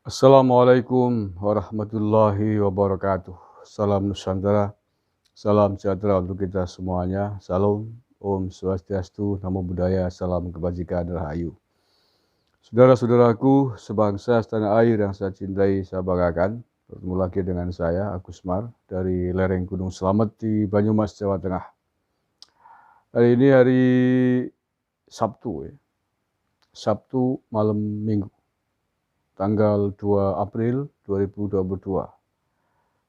Assalamualaikum warahmatullahi wabarakatuh. Salam Nusantara, salam sejahtera untuk kita semuanya. Salam, Om Swastiastu, Namo Buddhaya, salam kebajikan rahayu. Saudara-saudaraku sebangsa setanah air yang saya cintai, saya banggakan. Bertemu lagi dengan saya, Agus Mar, dari lereng Gunung Slamet di Banyumas, Jawa Tengah. Hari ini hari Sabtu, Sabtu malam Minggu, tanggal 2 April 2022.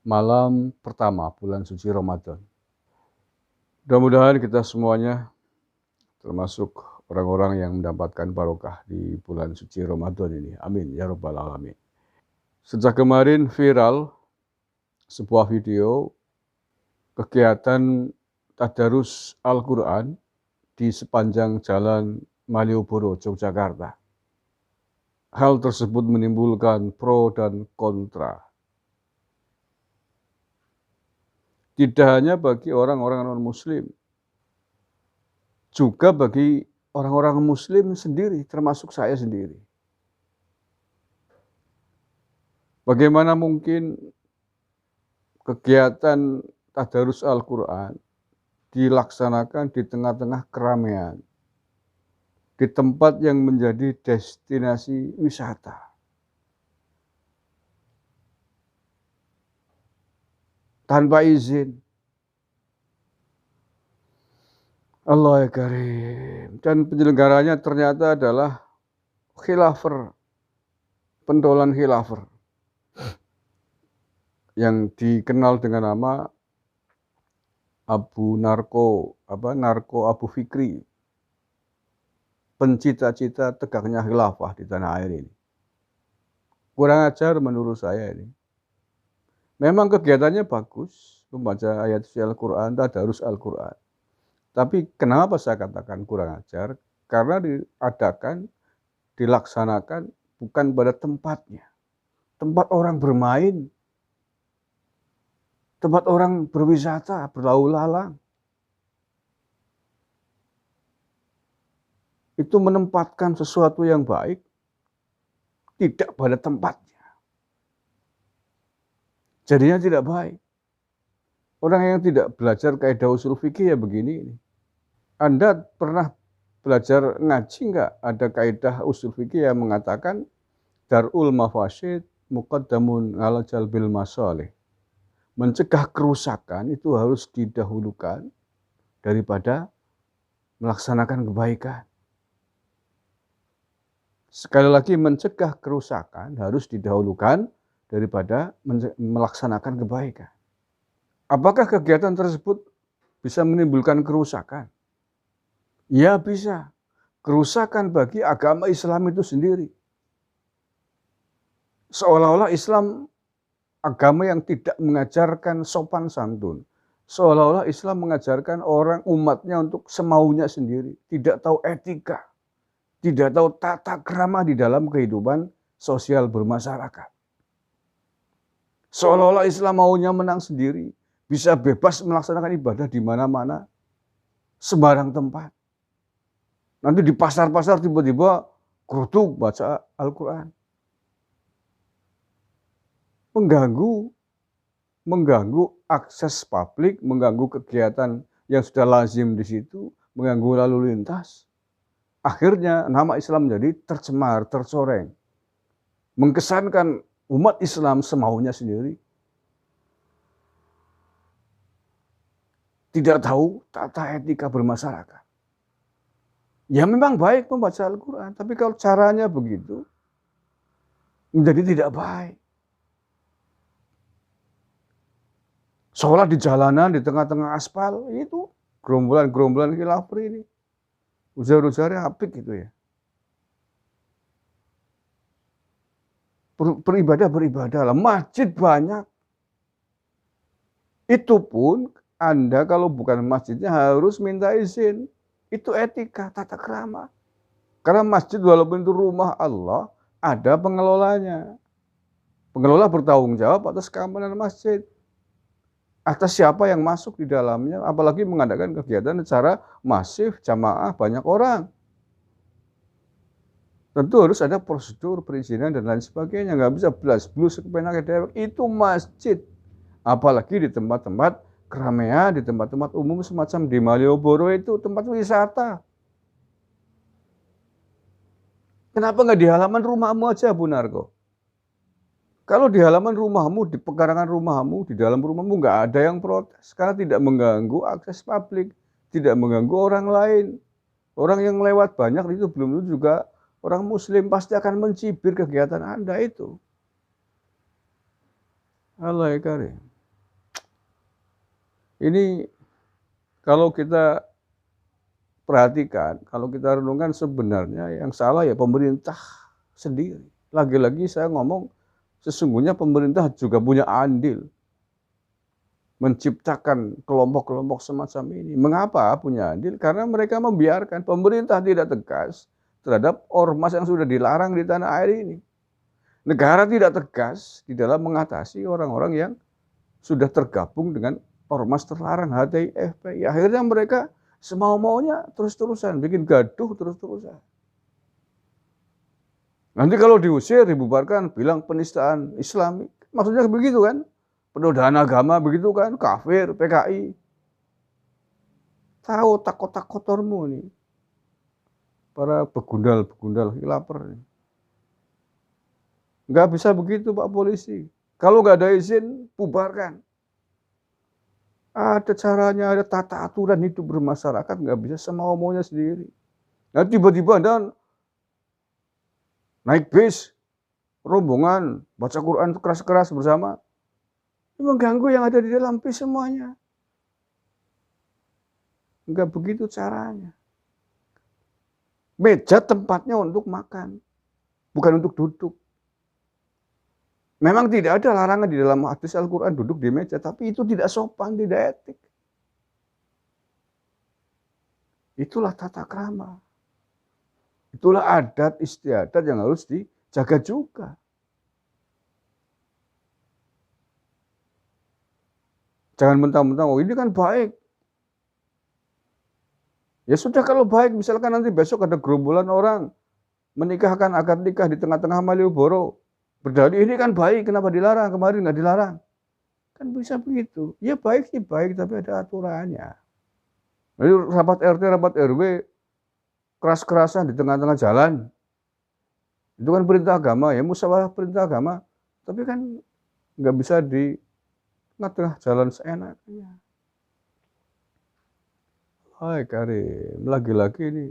Malam pertama bulan suci Ramadan. Mudah-mudahan kita semuanya, termasuk orang-orang yang mendapatkan barokah di bulan suci Ramadan ini. Amin, ya Rabbal Alamin. Sejak kemarin viral sebuah video kegiatan tadarus Al-Quran di sepanjang jalan Malioboro, Yogyakarta. Hal tersebut menimbulkan pro dan kontra. Tidak hanya bagi orang-orang non-muslim, juga bagi orang-orang muslim sendiri, termasuk saya sendiri. Bagaimana mungkin kegiatan tadarus Al-Quran dilaksanakan di tengah-tengah keramaian, di tempat yang menjadi destinasi wisata. Tanpa izin. Allah ya Karim. Dan penyelenggaranya ternyata adalah khilafer, pentolan khilafer, yang dikenal dengan nama Narko Abu Fikri, pencita-cita tegaknya khilafah di tanah air ini. Kurang ajar menurut saya ini. Memang kegiatannya bagus, membaca ayat suci Al-Quran, tadarus Al-Quran. Tapi kenapa saya katakan kurang ajar? Karena dilaksanakan bukan pada tempatnya. Tempat orang bermain, tempat orang berwisata, berlalu lalang. Itu menempatkan sesuatu yang baik tidak pada tempatnya. Jadinya tidak baik. Orang yang tidak belajar kaidah usul fikih ya begini. Anda pernah belajar ngaji nggak? Ada kaidah usul fikih yang mengatakan darul mafasid muqaddamun ala jalbil masalih. Mencegah kerusakan itu harus didahulukan daripada melaksanakan kebaikan. Sekali lagi, mencegah kerusakan harus didahulukan daripada melaksanakan kebaikan. Apakah kegiatan tersebut bisa menimbulkan kerusakan? Ya bisa. Kerusakan bagi agama Islam itu sendiri. Seolah-olah Islam agama yang tidak mengajarkan sopan santun. Seolah-olah Islam mengajarkan orang umatnya untuk semaunya sendiri. Tidak tahu etika. Tidak tahu tata krama di dalam kehidupan sosial bermasyarakat. Seolah-olah Islam maunya menang sendiri. Bisa bebas melaksanakan ibadah di mana-mana. Sembarang tempat. Nanti di pasar-pasar tiba-tiba kerutuk baca Al-Quran. Mengganggu akses publik, mengganggu kegiatan yang sudah lazim di situ, mengganggu lalu lintas. Akhirnya nama Islam menjadi tercemar, tercoreng. Mengkesankan umat Islam semaunya sendiri. Tidak tahu tata etika bermasyarakat. Ya memang baik membaca Al-Quran, tapi kalau caranya begitu, menjadi tidak baik. Seolah di jalanan, di tengah-tengah aspal, itu gerombolan-gerombolan khilafah ini. Ujar-ujarnya apik gitu ya. Beribadah lah. Masjid banyak. Itu pun Anda kalau bukan masjidnya harus minta izin. Itu etika, tata krama. Karena masjid walaupun itu rumah Allah, ada pengelolanya. Pengelola bertanggung jawab atas keamanan masjid. Atas siapa yang masuk di dalamnya, apalagi mengadakan kegiatan secara masif, jamaah, banyak orang. Tentu harus ada prosedur perizinan dan lain sebagainya. Nggak bisa blas-blus kepenake dewek. Itu masjid. Apalagi di tempat-tempat keramaian, di tempat-tempat umum semacam di Malioboro itu tempat wisata. Kenapa nggak di halaman rumahmu aja, Bu Narko? Kalau di halaman rumahmu, di pekarangan rumahmu, di dalam rumahmu nggak ada yang protes. Karena tidak mengganggu akses publik, tidak mengganggu orang lain. Orang yang lewat banyak itu belum tentu juga orang muslim, pasti akan mencibir kegiatan Anda itu. Allah ya karim. Ini kalau kita perhatikan, kalau kita renungkan sebenarnya yang salah ya pemerintah sendiri. Lagi-lagi saya ngomong, sesungguhnya pemerintah juga punya andil menciptakan kelompok-kelompok semacam ini. Mengapa punya andil? Karena mereka membiarkan pemerintah tidak tegas terhadap ormas yang sudah dilarang di tanah air ini. Negara tidak tegas di dalam mengatasi orang-orang yang sudah tergabung dengan ormas terlarang HTI, FPI. Akhirnya mereka semau-maunya terus-terusan, bikin gaduh terus-terusan. Nanti kalau diusir, dibubarkan, bilang penistaan Islami. Maksudnya begitu kan? Penodaan agama begitu kan? Kafir, PKI. Tahu tak kotormu nih. Para begundal-begundal lapar nih. Nggak bisa begitu Pak Polisi. Kalau nggak ada izin, bubarkan. Ada caranya, ada tata aturan hidup bermasyarakat, nggak bisa semau-maunya sendiri. Nah tiba-tiba Anda naik bis, rombongan, baca Quran keras-keras bersama, mengganggu yang ada di dalam bis semuanya. Enggak begitu caranya. Meja tempatnya untuk makan, bukan untuk duduk. Memang tidak ada larangan di dalam hadis Al-Quran duduk di meja, tapi itu tidak sopan, tidak etik. Itulah tata krama. Itulah adat istiadat yang harus dijaga juga. Jangan mentang-mentang, oh ini kan baik. Ya sudah kalau baik, misalkan nanti besok ada gerombolan orang menikahkan akad nikah di tengah-tengah Malioboro. Berdalih ini kan baik, kenapa dilarang? Kemarin nggak dilarang. Kan bisa begitu. Ya baik sih baik, tapi ada aturannya. Jadi rapat RT, rapat RW, keras-kerasan di tengah-tengah jalan. Itu kan perintah agama, ya musyawarah perintah agama. Tapi kan nggak bisa di tengah-tengah jalan seenaknya. Hai Karim, lagi-lagi ini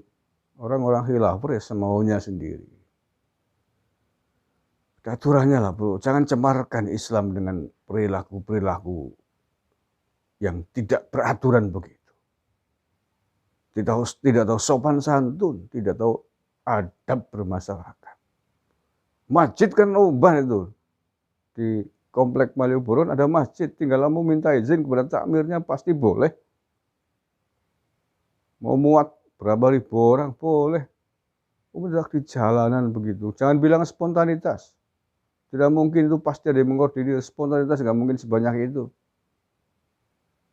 orang-orang khilafah ya semaunya sendiri. Aturannya lah bro, jangan cemarkan Islam dengan perilaku-perilaku yang tidak beraturan begitu. Tidak tahu sopan santun, tidak tahu adab bermasyarakat. Masjid kan ubah itu. Di komplek Malioboro ada masjid, tinggal kamu minta izin kepada takmirnya pasti boleh. Mau muat berapa ribu orang boleh. Udah di jalanan begitu, jangan bilang spontanitas. Tidak mungkin itu pasti ada yang mengkoordinir, spontanitas nggak mungkin sebanyak itu.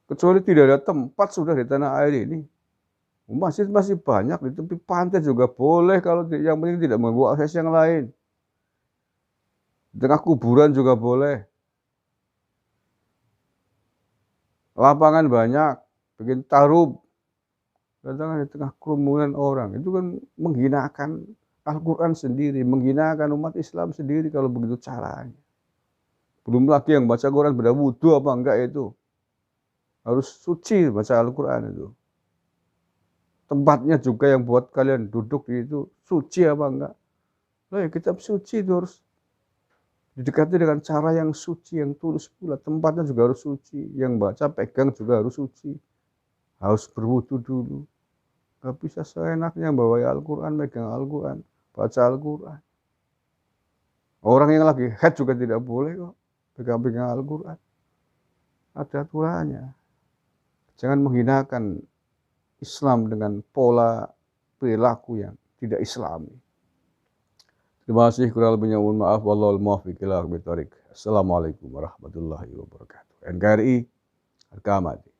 Kecuali tidak ada tempat sudah di tanah air ini. Masjid masih banyak, di tepi pantai juga boleh kalau yang penting tidak mengganggu akses yang lain. Di tengah kuburan juga boleh. Lapangan banyak, bikin tarub. Datang di tengah kerumunan orang, itu kan menghinakan Al-Quran sendiri, menghinakan umat Islam sendiri kalau begitu caranya. Belum lagi yang baca Quran beda wudhu apa enggak itu. Harus suci baca Al-Quran itu. Tempatnya juga yang buat kalian duduk di itu suci apa enggak. Loh ya kitab suci itu harus didekati dengan cara yang suci, yang tulus pula. Tempatnya juga harus suci. Yang baca pegang juga harus suci. Harus berwudhu dulu. Gak bisa seenaknya bawa Al-Quran, megang Al-Quran, baca Al-Quran. Orang yang lagi haid juga tidak boleh kok pegang-pegang Al-Quran. Ada aturannya. Jangan menghinakan Islam dengan pola perilaku yang tidak Islami. Terima kasih, kurang lebihnya mohon maaf. Wallahul muwaffiq ila aqwamit thoriq. Assalamualaikum warahmatullahi wabarakatuh. NKRI Harga Mati.